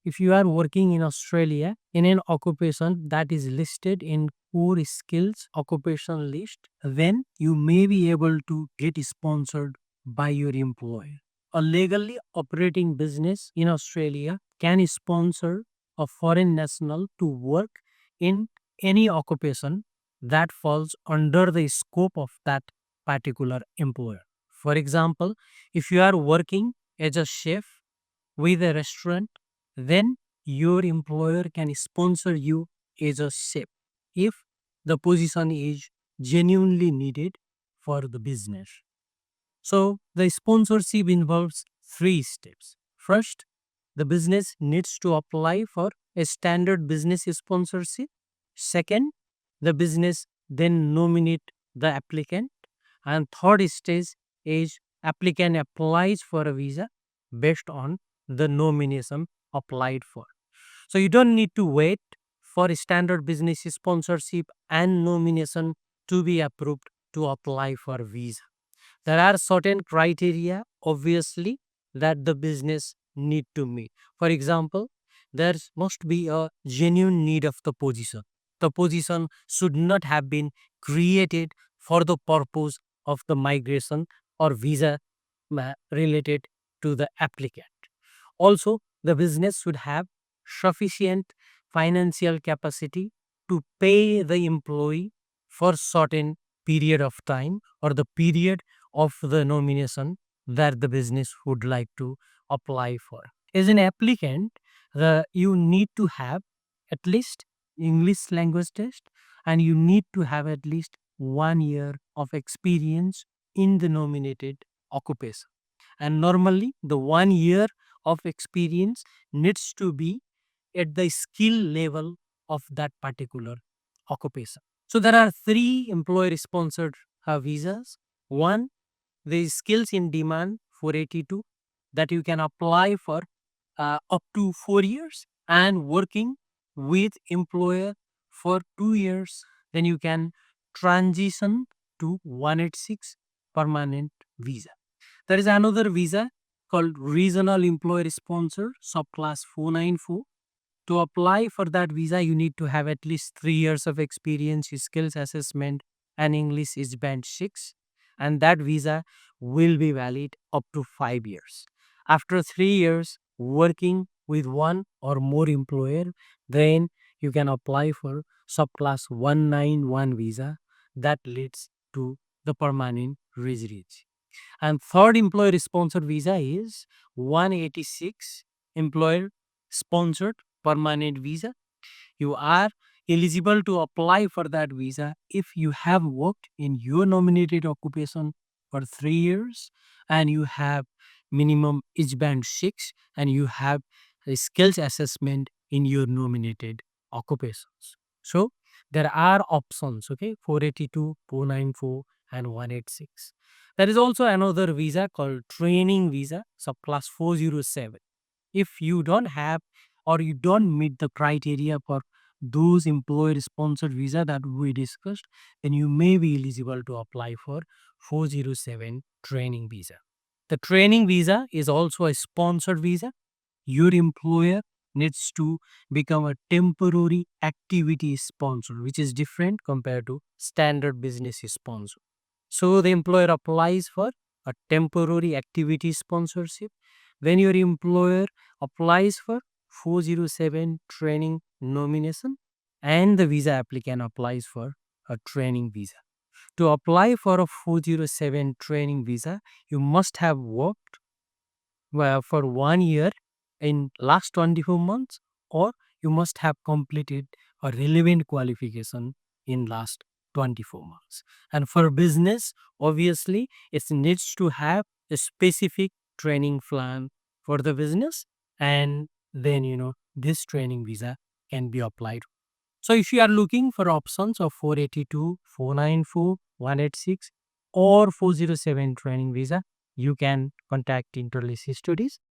if you are working in Australia in an occupation that is listed in core skills occupation list, then you may be able to get sponsored by your employer. A legally operating business in Australia can sponsor a foreign national to work in any occupation that falls under the scope of that particular employer. For example, if you are working as a chef with a restaurant, then your employer can sponsor you as a chef if the position is genuinely needed for the business. So, the sponsorship involves three steps. First, the business needs to apply for a standard business sponsorship. Second, the business then nominate the applicant. And third stage is applicant applies for a visa based on the nomination applied for. So you don't need to wait for a standard business sponsorship and nomination to be approved to apply for visa. There are certain criteria, obviously, that the business need to meet. For example, there must be a genuine need of the position. The position should not have been created for the purpose of the migration or visa related to the applicant. Also, the business should have sufficient financial capacity to pay the employee for certain period of time or the period of the nomination that the business would like to apply for. As an applicant, you need to have at least English language test and you need to have at least 1 year of experience in the nominated occupation. And normally, the 1 year of experience needs to be at the skill level of that particular occupation. So, there are three employer sponsored visas. One, the skills in demand 482 that you can apply for up to 4 years and working with employer for 2 years, then you can transition to 186 permanent visa. There is another visa called Regional Employer Sponsor Subclass 494. To apply for that visa, you need to have at least 3 years of experience, skills assessment, and English is band 6. And that visa will be valid up to 5 years. After 3 years working with one or more employer, then you can apply for subclass 191 visa that leads to the permanent residency. And third employer sponsored visa is 186 employer sponsored permanent visa. You are eligible to apply for that visa if you have worked in your nominated occupation for 3 years and you have minimum age band 6 and you have a skills assessment in your nominated occupations. So there are options, okay, 482, 494, and 186. There is also another visa called training visa, subclass 407. If you don't have or you don't meet the criteria for those employer sponsored visa that we discussed, then you may be eligible to apply for 407 training visa. The training visa is also a sponsored visa. Your employer needs to become a temporary activity sponsor, which is different compared to standard business sponsor. So the employer applies for a temporary activity sponsorship. When your employer applies for 407 training nomination and the visa applicant applies for a training visa. To apply for a 407 training visa, you must have worked for 1 year in last 24 months or you must have completed a relevant qualification in last 24 months. And for business, obviously, it needs to have a specific training plan for the business and then this training visa can be applied. So if you are looking for options of 482, 494, 186 or 407 training visa, you can contact Interlace Studies